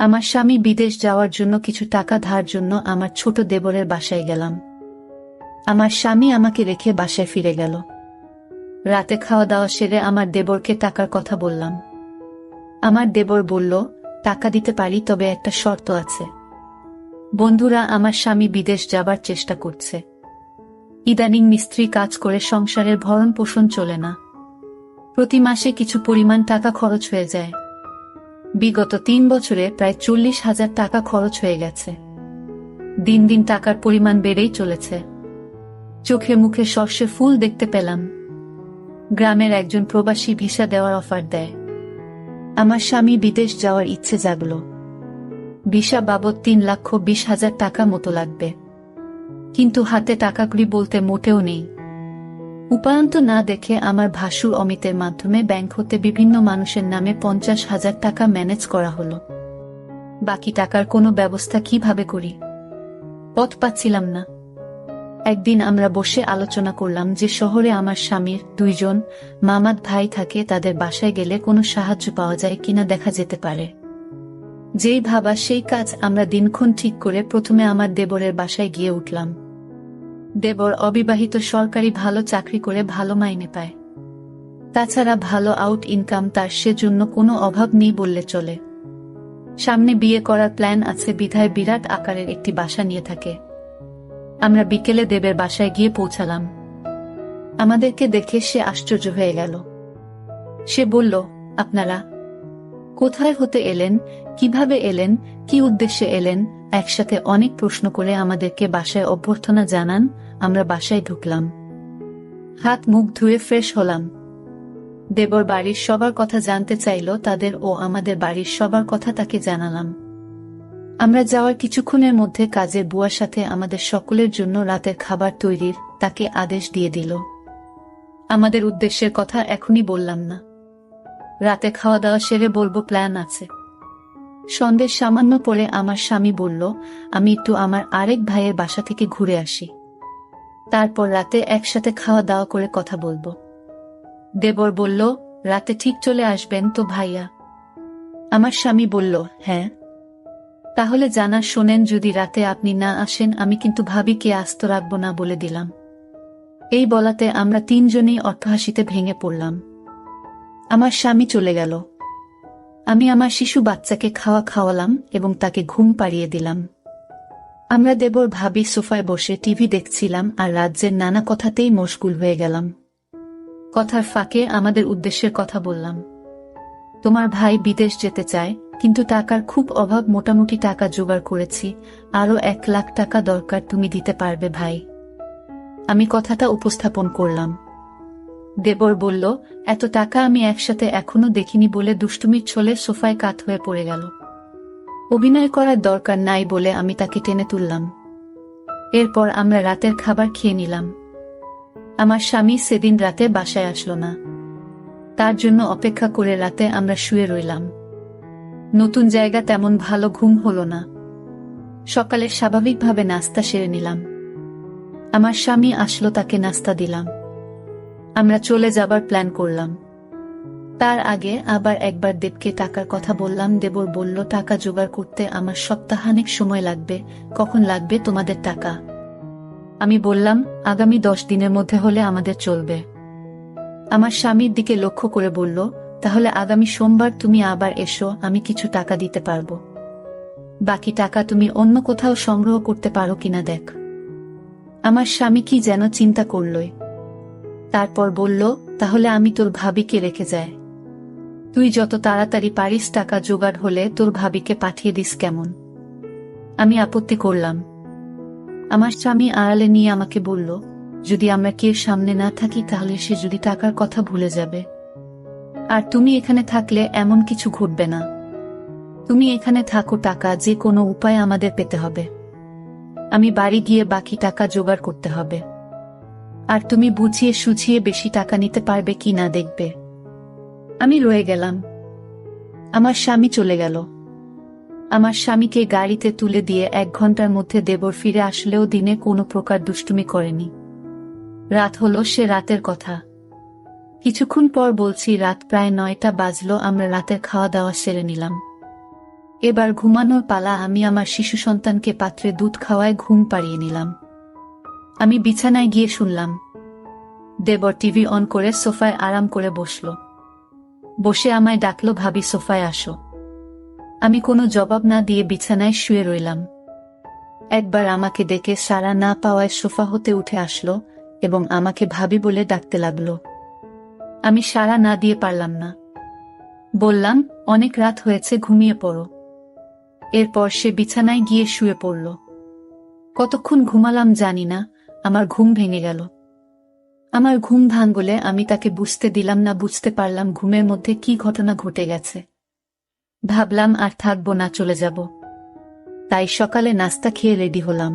আমার স্বামী বিদেশ যাওয়ার জন্য কিছু টাকা ধার জন্য আমার ছোট দেবরের বাসায় গেলাম। আমার স্বামী আমাকে রেখে বাসায় ফিরে গেল। রাতে খাওয়া দাওয়া সেরে আমার দেবরকে টাকার কথা বললাম। আমার দেবর বলল, টাকা দিতে পারি, তবে একটা শর্ত আছে। বন্ধুরা, আমার স্বামী বিদেশ যাবার চেষ্টা করছে। ইদানিং মিস্ত্রি কাজ করে সংসারের ভরণ পোষণ চলে না। প্রতি মাসে কিছু পরিমাণ টাকা খরচ হয়ে যায়। বিগত 3 বছরে প্রায় 40,000 টাকা খরচ হয়ে গেছে। দিন দিন টাকার পরিমাণ বেড়েই চলেছে। চোখে মুখে সর্ষে ফুল দেখতে পেলাম। গ্রামের একজন প্রবাসী ভিসা দেওয়ার অফার দেয়। আমার স্বামী বিদেশ যাওয়ার ইচ্ছে জাগল। ভিসা বাবদ 3,20,000 টাকা মতো লাগবে, কিন্তু হাতে টাকাগুলি বলতে মোটেও নেই। উপায়ন্ত না দেখে আমার ভাসুর অমিতের মাধ্যমে ব্যাংক হতে বিভিন্ন মানুষের নামে 50,000 টাকা ম্যানেজ করা হলো। বাকি টাকার কোনো ব্যবস্থা কিভাবে করি, পথ পাচ্ছিলাম না। একদিন আমরা বসে আলোচনা করলাম যে শহরে আমার স্বামীর 2 জন মামাত ভাই থাকে, তাদের বাসায় গেলে কোনো সাহায্য পাওয়া যায় কিনা দেখা যেতে পারে। যেই ভাবা সেই কাজ। আমরা দিনক্ষণ ঠিক করে প্রথমে আমার দেবরের বাসায় গিয়ে উঠলাম। দেবর অবিবাহিত, সরকারি ভালো চাকরি করে ভালো মাইনে পায়। তাছাড়া ভালো আউট ইনকাম তার, সেজন্য কোনো অভাব নেই বললে চলে। সামনে বিয়ে করার প্ল্যান আছে বিধায় বিরাট আকারের একটি বাসা নিয়ে থাকে। আমরা বিকেলে দেবের বাসায় গিয়ে পৌঁছালাম। আমাদেরকে দেখে সে আশ্চর্য হয়ে গেল। সে বলল, আপনারা কোথায় হতে এলেন, কিভাবে এলেন, কি উদ্দেশ্যে এলেন? একসাথে অনেক প্রশ্ন করে আমাদেরকে বাসায় অভ্যর্থনা জানান। আমরা বাসায় ঢুকলাম, হাত মুখ ধুয়ে ফ্রেশ হলাম। দেবর বাড়ির সবার কথা জানতে চাইল, তাদের ও আমাদের বাড়ির সবার কথা তাকে জানালাম। আমরা যাওয়ার কিছুক্ষণের মধ্যে কাজের বুয়ার সাথে আমাদের সকলের জন্য রাতের খাবার তৈরির তাকে আদেশ দিয়ে দিল। আমাদের উদ্দেশ্যের কথা এখনই বললাম না, রাতে খাওয়া দাওয়া সেরে বলবো, প্ল্যান আছে। সন্ধ্যের সামান্য পরে আমার স্বামী বলল, আমি একটু আমার আরেক ভাইয়ের বাসা থেকে ঘুরে আসি, তারপর রাতে একসাথে খাওয়া দাওয়া করে কথা বলবো। দেবর বলল, রাতে ঠিক চলে আসবেন তো ভাইয়া? আমার স্বামী বলল, হ্যাঁ। তাহলে জানা শোনেন, যদি রাতে আপনি না আসেন আমি কিন্তু ভাবিকে আস্ত রাখবো না বলে দিলাম। এই বলাতে আমরা 3 জনেই অট্টহাসিতে ভেঙে পড়লাম। আমার স্বামী চলে গেল। আমি আমার শিশু বাচ্চাকে খাওয়ালাম এবং তাকে ঘুম পাড়িয়ে দিলাম। আমরা দেবর ভাবি সোফায় বসে টিভি দেখছিলাম আর রাজ্যের নানা কথাতেই মশগুল হয়ে গেলাম। কথার ফাঁকে আমাদের উদ্দেশ্যের কথা বললাম। তোমার ভাই বিদেশ যেতে চায়, কিন্তু টাকার খুব অভাব। মোটামুটি টাকা জোগাড় করেছি, আরো 1 লাখ টাকা দরকার, তুমি দিতে পারবে ভাই? আমি কথাটা উপস্থাপন করলাম। দেবর বলল, এত টাকা আমি একসাথে এখনো দেখিনি বলে দুষ্টুমির ছলে সোফায় কাত হয়ে পড়ে গেল। অভিনয় করার দরকার নাই বলে আমি তাকে টেনে তুললাম। এরপর আমরা রাতের খাবার খেয়ে নিলাম। আমার স্বামী সেদিন রাতে বাসায় আসলো না। তার জন্য অপেক্ষা করে রাতে আমরা শুয়ে রইলাম। নতুন জায়গা, তেমন ভালো ঘুম হলো না। সকালে স্বাভাবিকভাবে নাস্তা সেরে নিলাম। আমার স্বামী আসলো, তাকে নাস্তা দিলাম। আমরা চলে যাবার প্ল্যান করলাম। তার আগে আবার একবার দেবকে টাকার কথা বললাম। দেবর বলল, টাকা জোগাড় করতে আমার সপ্তাহানেক সময় লাগবে। কখন লাগবে তোমাদের টাকা? আমি বললাম, আগামী 10 দিনের মধ্যে হলে আমাদের চলবে। আমার স্বামীর দিকে লক্ষ্য করে বলল, তাহলে আগামী সোমবার তুমি আবার এসো, আমি কিছু টাকা দিতে পারবো। বাকি টাকা তুমি অন্য কোথাও সংগ্রহ করতে পারো কিনা দেখ। আমার স্বামী কি যেন চিন্তা করলই। তারপর বলল, তাহলে আমি তোর ভাবিকে রেখে যাই। তুই যত তাড়াতাড়ি পারিস টাকা জোগাড় হলে তোর ভাবিকে পাঠিয়ে দিস, কেমন? আমি আপত্তি করলাম। আমার স্বামী আড়ালে নিয়ে আমাকে বলল, যদি আমরা কেউ সামনে না থাকি তাহলে সে যদি টাকার কথা ভুলে যাবে। আর তুমি এখানে থাকলে এমন কিছু ঘটবে না। তুমি এখানে থাকো, টাকা যে কোনো উপায় আমাদের পেতে হবে। আমি বাড়ি গিয়ে বাকি টাকা জোগাড় করতে হবে। আর তুমি বুঝিয়ে সুঝিয়ে বেশি টাকা নিতে পারবে কি না দেখবে। আমি রয়ে গেলাম। আমার স্বামী চলে গেল। আমার স্বামীকে গাড়িতে তুলে দিয়ে 1 ঘন্টার মধ্যে দেবর ফিরে আসলেও দিনে কোনো প্রকার দুষ্টুমি করেনি। রাত হলো, সে রাতের কথা। কিছুক্ষণ পর বলছি, রাত প্রায় 9টা বাজলো। আমরা রাতের খাওয়া দাওয়া সেরে নিলাম। এবার ঘুমানোর পালা। আমি আমার শিশু সন্তানকে পাত্রে দুধ খাওয়ায় ঘুম পাড়িয়ে নিলাম। আমি বিছানায় গিয়ে শুনলাম দেবর টিভি অন করে সোফায় আরাম করে বসল। বসে আমায় ডাকল, ভাবি সোফায় আসো। আমি কোনো জবাব না দিয়ে বিছানায় শুয়ে রইলাম। একবার আমাকে ডেকে সাড়া না পাওয়ায় সোফা হতে উঠে আসলো এবং আমাকে ভাবি বলে ডাকতে লাগল। আমি সাড়া না দিয়ে পারলাম না। বললাম, অনেক রাত হয়েছে, ঘুমিয়ে পড়ো। এরপর সে বিছানায় গিয়ে শুয়ে পড়ল। কতক্ষণ ঘুমালাম জানি না, আমার ঘুম ভেঙে গেল। আমার ঘুম ভাঙলে আমি তাকে বুঝতে দিলাম না। বুঝতে পারলাম ঘুমের মধ্যে কি ঘটনা ঘটে গেছে। ভাবলাম আর থাকবো না, চলে যাব। তাই সকালে নাস্তা খেয়ে রেডি হলাম।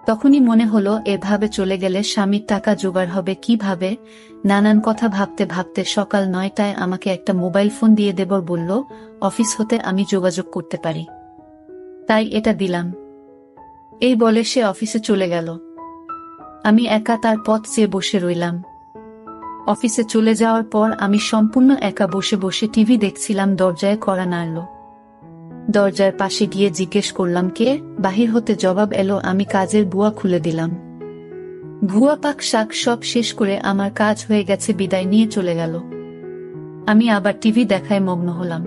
তখনই মনে হলো এভাবে চলে গেলে স্বামীর টাকা জোগাড় হবে কিভাবে। নানান কথা ভাবতে ভাবতে সকাল 9টায় আমাকে একটা মোবাইল ফোন দিয়ে দেবর বলল অফিস হতে আমি যোগাযোগ করতে পারি, তাই এটা দিলাম। এই বলে সে অফিসে চলে গেল। আমি একা তার পথ চেয়ে বসে রইলাম। অফিসে চলে যাওয়ার পর আমি সম্পূর্ণ একা বসে বসে টিভি দেখছিলাম। দরজায় কড়া নাড়ল। দরজার পাশে গিয়ে জিজ্ঞেস করলাম কে। বাহির হতে জবাব এলো, আমি কাজের বুয়া খুলে দিলাম। ভুয়া পাক শাক সব শেষ করে আমার কাজ হয়ে গেছে বিদায় নিয়ে চলে গেল। আমি আবার টিভি দেখায় মগ্ন হলাম।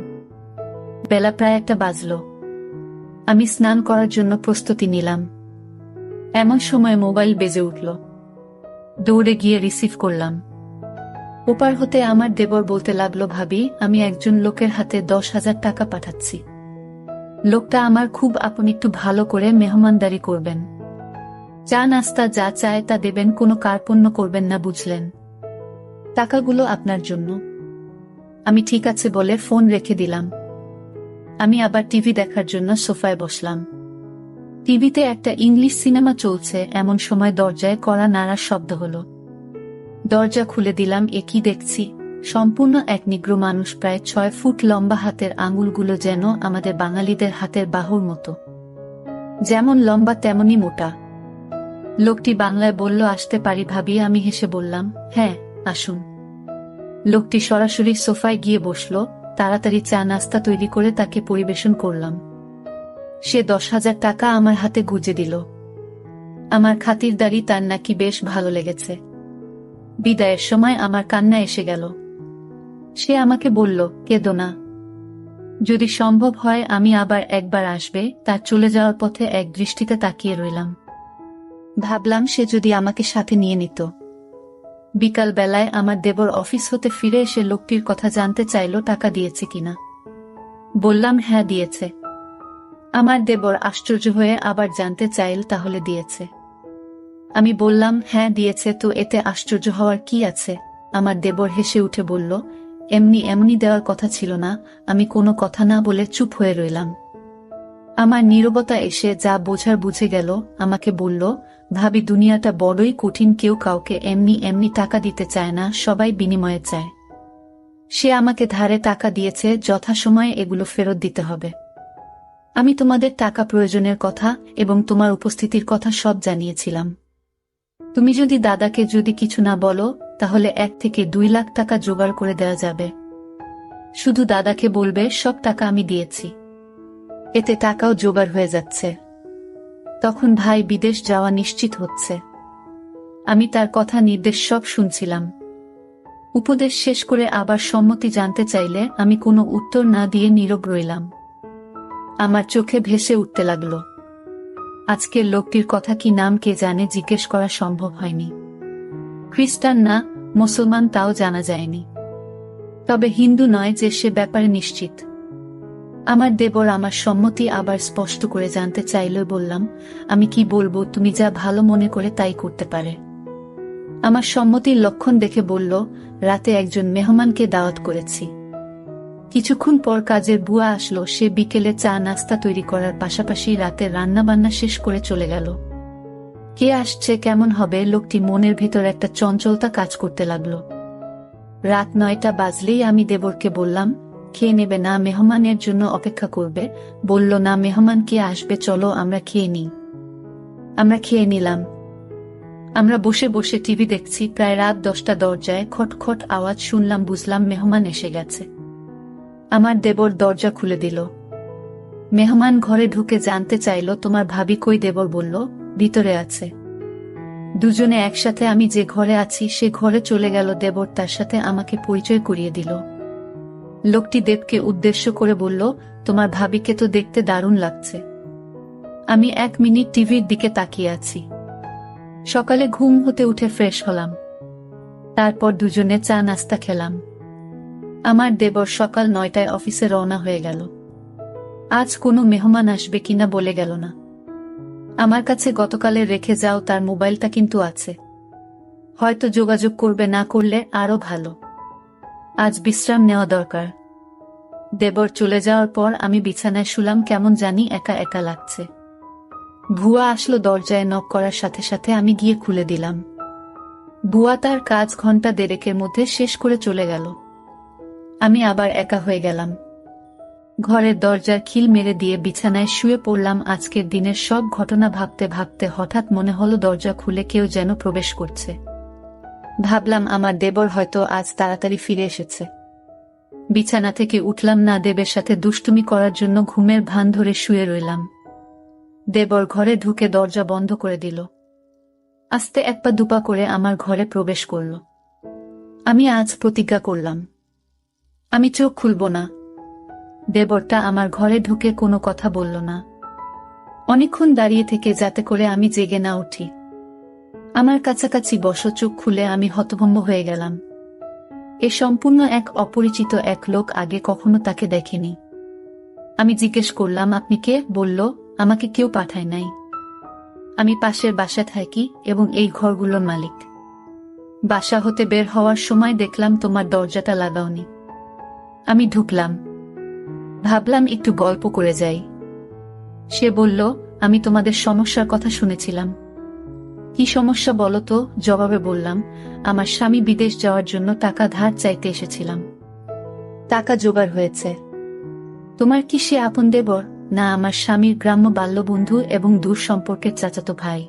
বেলা প্রায় 1টা বাজল। আমি স্নান করার জন্য প্রস্তুতি নিলাম। এমন সময় মোবাইল বেজে উঠল। দৌড়ে গিয়ে রিসিভ করলাম। ওপার হতে আমার দেবর বলতে লাগলো, ভাবি আমি একজন লোকের হাতে 10,000 টাকা পাঠাচ্ছি। লোকটা আমার খুব আপন, একটু ভালো করে মেহমানদারি করবেন। চা নাস্তা যা চায় তা দেবেন, কোনো কার্পণ্য করবেন না, বুঝলেন? টাকাগুলো আপনার জন্য। আমি ঠিক আছে বলে ফোন রেখে দিলাম। আমি আবার টিভি দেখার জন্য সোফায় বসলাম। টিভিতে একটা ইংলিশ সিনেমা চলছে। এমন সময় দরজায় কড়া নাড়ার শব্দ হলো। দরজা খুলে দিলাম। এ কি দেখছি! সম্পূর্ণ এক নিগ্রো মানুষ, প্রায় 6 ফুট লম্বা। হাতের আঙুলগুলো যেন আমাদের বাঙালিদের হাতের বাহুর মতো, যেমন লম্বা তেমনি মোটা। লোকটি বাংলায় বলল, আসতে পারি ভাবি? আমি হেসে বললাম, হ্যাঁ আসুন। লোকটি সরাসরি সোফায় গিয়ে বসল। তাড়াতাড়ি চা নাস্তা তৈরি করে তাকে পরিবেশন করলাম। সে 10,000 টাকা আমার হাতে গুজে দিল। আমার খাতিরদারি তার নাকি বেশ ভালো লেগেছে। বিদায়ের সময় আমার কান্না এসে গেল। সে আমাকে বলল, কেঁদো না। যদি সম্ভব হয় আমি আবার একবার আসবে। তার চলে যাওয়ার পথে এক দৃষ্টিতে তাকিয়ে রইলাম। ভাবলাম সে যদি আমাকে সাথে নিয়ে নিত। বিকাল বেলায় আমার দেবর অফিস হতে ফিরে এসে লোকটির কথা জানতে চাইল, টাকা দিয়েছে কিনা। বললাম হ্যাঁ দিয়েছে। আমার দেবর আশ্চর্য হয়ে আবার জানতে চাইল, তাহলে দিয়েছে? আমি বললাম হ্যাঁ দিয়েছে, তো এতে আশ্চর্য হওয়ার কি আছে? আমার দেবর হেসে উঠে বলল, এমনি দেওয়ার কথা ছিল না। আমি কোনো কথা না বলে চুপ হয়ে রইলাম। আমার নীরবতা এসে যা বোঝার বুঝে গেল। আমাকে বলল, ভাবি দুনিয়াটা বড়ই কঠিন। কেউ কাউকে এমনি টাকা দিতে চায় না, সবাই বিনিময়ে চায়। সে আমাকে ধারে টাকা দিয়েছে, যথাসময়ে এগুলো ফেরত দিতে হবে। আমি তোমাদের টাকা প্রয়োজনের কথা এবং তোমার উপস্থিতির কথা সব জানিয়েছিলাম। তুমি যদি দাদাকে যদি কিছু না বলো, তাহলে 1 থেকে 2 লাখ টাকা জোগাড় করে দেওয়া যাবে। শুধু দাদাকে বলবে সব টাকা আমি দিয়েছি। এতে টাকাও জোগাড় হয়ে যাচ্ছে। তখন ভাই বিদেশ যাওয়া নিশ্চিত হচ্ছে। আমি তার কথা নির্দেশ সব শুনছিলাম। উপদেশ শেষ করে আবার সম্মতি জানতে চাইলে আমি কোনো উত্তর না দিয়ে নীরব রইলাম। আমার চোখে ভেসে উঠতে লাগলো। আজকের লোকটির কথা কি নাম কে জানে, জিজ্ঞেস করা সম্ভব হয়নি। খ্রিস্টান না মুসলমান তাও জানা যায়নি। তবে হিন্দু নয় যে, সে ব্যাপারে নিশ্চিত। আমার দেবর আমার সম্মতি আবার স্পষ্ট করে জানতে চাইল। বললাম, আমি কি বলবো, তুমি যা ভালো মনে করে তাই করতে পারে। আমার সম্মতির লক্ষণ দেখে বলল, রাতে একজন মেহমানকে দাওয়াত করেছি। কিছুক্ষণ পর কাজের বুয়া আসলো। সে বিকেলে চা নাস্তা তৈরি করার পাশাপাশি রাতের রান্নাবান্না শেষ করে চলে গেল। কে আসছে, কেমন হবে, লোকটি মনের ভেতর একটা চঞ্চলতা কাজ করতে লাগলো। রাত 9টা বাজলেই আমি দেবরকে বললাম, খেয়ে নেবে না, মেহমানের জন্য অপেক্ষা করবে? বলল, না, মেহমান কে আসবে, চলো আমরা খেয়ে নিই। আমরা খেয়ে নিলাম। আমরা বসে বসে টিভি দেখছি। প্রায় রাত 10টা। দরজায় খটখট আওয়াজ শুনলাম। বুঝলাম মেহমান এসে গেছে। আমার দেবর দরজা খুলে দিল। মেহমান ঘরে ঢুকে জানতে চাইল তোমার ভাবি কই। দেবর বলল ভিতরে আছে। দুজনে একসাথে আমি যে ঘরে আছি সে ঘরে চলে গেল। দেবর তার সাথে আমাকে পরিচয় করিয়ে দিল। লোকটি দেবকে উদ্দেশ্য করে বলল, তোমার ভাবিকে তো দেখতে দারুণ লাগছে। আমি 1 মিনিট টিভির দিকে তাকিয়ে আছি। সকালে ঘুম হতে উঠে ফ্রেশ হলাম। তারপর দুজনে চা নাস্তা খেলাম। আমার দেবর সকাল 9টায় অফিসে রওনা হয়ে গেল। আজ কোনো মেহমান আসবে কিনা বলে গেল না। আমার কাছে গতকালে রেখে যাও তার মোবাইলটা কিন্তু আছে, হয়তো যোগাযোগ করবে, না করলে আরো ভালো। আজ বিশ্রাম নেওয়া দরকার। দেবর চলে যাওয়ার পর আমি বিছানায় শুলাম, কেমন জানি একা একা লাগছে। ভুয়া আসলো দরজায় নক করার সাথে সাথে আমি গিয়ে খুলে দিলাম। ভুয়া তার কাজ ঘন্টা দেড়েকের মধ্যে শেষ করে চলে গেল। আমি আবার একা হয়ে গেলাম। ঘরের দরজার খিল মেরে দিয়ে বিছানায় শুয়ে পড়লাম। আজকের দিনের সব ঘটনা ভাবতে ভাবতে হঠাৎ মনে হলো দরজা খুলে কেউ যেন প্রবেশ করছে। ভাবলাম আমার দেবর হয়তো আজ তাড়াতাড়ি ফিরে এসেছে। বিছানা থেকে উঠলাম না, দেবের সাথে দুষ্টুমি করার জন্য ঘুমের ভান ধরে শুয়ে রইলাম। দেবর ঘরে ঢুকে দরজা বন্ধ করে দিল। আস্তে 1 পা 2 পা করে আমার ঘরে প্রবেশ করল। আমি আজ প্রতিজ্ঞা করলাম, আমি চোখ খুলব না। দেবরটা আমার ঘরে ঢুকে কোনো কথা বলল না। অনেকক্ষণ দাঁড়িয়ে থেকে যাতে করে আমি জেগে না উঠি। আমার কাছাকাছি বসো। চোখ খুলে আমি হতভম্ব হয়ে গেলাম। এ সম্পূর্ণ এক অপরিচিত এক লোক, আগে কখনো তাকে দেখিনি। আমি জিজ্ঞেস করলাম, আপনি কে? বলল, আমাকে কেউ পাঠায় নাই, আমি পাশের বাসা থাকি এবং এই ঘরগুলোর মালিক। বাসা হতে বের হওয়ার সময় দেখলাম তোমার দরজাটা লাগাওনি। আমি ঢুকলাম, ভাবলাম একটু গল্প করে যাই। সে বলল, আমি তোমাদের সমস্যার কথা শুনেছিলাম। কি সমস্যা বলো তো? জবাবে বললাম, আমার স্বামী বিদেশ যাওয়ার জন্য টাকা ধার চাইতে এসেছিলাম। টাকা জোগাড় হয়েছে। তোমার কি সে আপন দেবর? না, আমার স্বামীর গ্রাম্য বাল্যবন্ধু এবং দূর সম্পর্কের চাচাতো ভাই।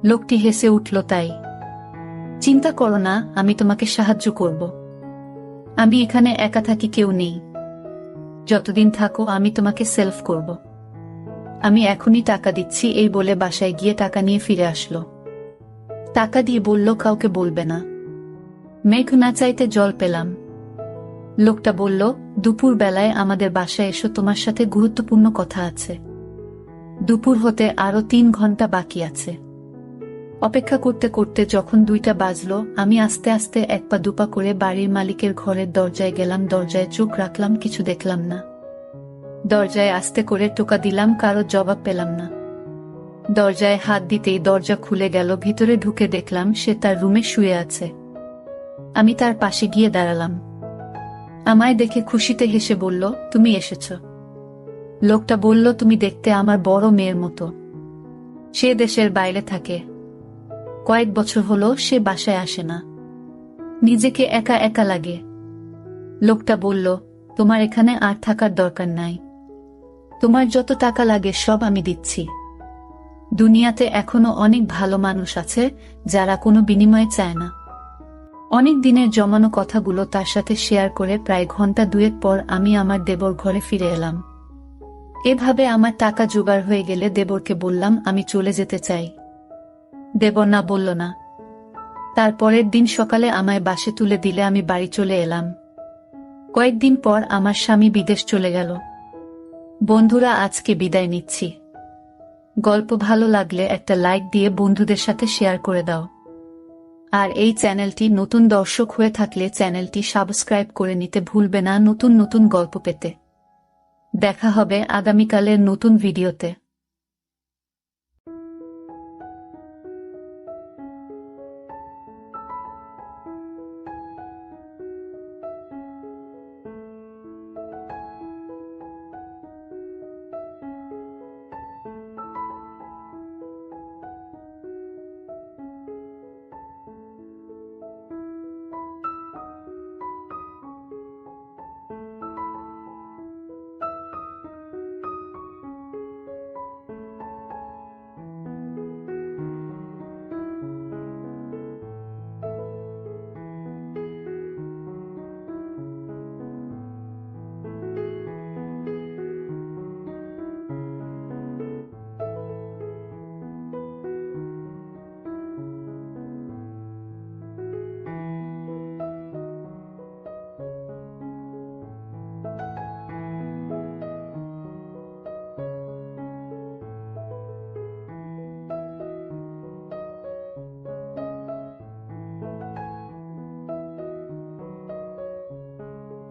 লোকটি হেসে উঠল, তাই? চিন্তা করো না, আমি তোমাকে সাহায্য করব। আমি এখানে একা থাকি, কেউ নেই। যতদিন থাকো আমি তোমাকে সেলফ করব। আমি এখনই টাকা দিচ্ছি। এই বলে বাসায় গিয়ে টাকা নিয়ে ফিরে আসলো। টাকা দিয়ে বলল, কাউকে বলবে না। মেঘ না চাইতে জল পেলাম। লোকটা বলল, দুপুর বেলায় আমাদের বাসায় এসো, তোমার সাথে গুরুত্বপূর্ণ কথা আছে। দুপুর হতে আরো 3 ঘন্টা বাকি আছে। অপেক্ষা করতে করতে যখন 2টা বাজলো, আমি আস্তে আস্তে 1 পা 2 পা করে বাড়ির মালিকের ঘরের দরজায় গেলাম। দরজায় চোখ রাখলাম, কিছু দেখলাম না। দরজায় আস্তে করে টোকা দিলাম, কারো জবাব পেলাম না। দরজায় হাত দিতেই দরজা খুলে গেল। ভিতরে ঢুকে দেখলাম সে তার রুমে শুয়ে আছে। আমি তার পাশে গিয়ে দাঁড়ালাম। আমায় দেখে খুশিতে হেসে বলল, তুমি এসেছ। লোকটা বলল, তুমি দেখতে আমার বড় মেয়ের মতো। সে দেশের বাইরে থাকে। কয়েক বছর হলো সে বাসায় আসে না। নিজেকে একা একা লাগে। লোকটা বলল, তোমার এখানে আর থাকার দরকার নাই। তোমার যত টাকা লাগে সব আমি দিচ্ছি। দুনিয়াতে এখনো অনেক ভালো মানুষ আছে যারা কোনো বিনিময় চায় না। অনেক দিনের জমানো কথাগুলো তার সাথে শেয়ার করে প্রায় ঘন্টা 2 পর আমি আমার দেবর ঘরে ফিরে এলাম। এভাবে আমার টাকা জোগাড় হয়ে গেলে দেবরকে বললাম, আমি চলে যেতে চাই। দেবর না বলল না। তারপরের দিন সকালে আমায় বাসে তুলে দিলে আমি বাড়ি চলে এলাম। কয়েকদিন পর আমার স্বামী বিদেশ চলে গেল। বন্ধুরা, আজকে বিদায় নিচ্ছি। গল্প ভালো লাগলে একটা লাইক দিয়ে বন্ধুদের সাথে শেয়ার করে দাও। আর এই চ্যানেলটি নতুন দর্শক হয়ে থাকলে চ্যানেলটি সাবস্ক্রাইব করে নিতে ভুলবে না নতুন নতুন গল্প পেতে। দেখা হবে আগামীকালের নতুন ভিডিওতে।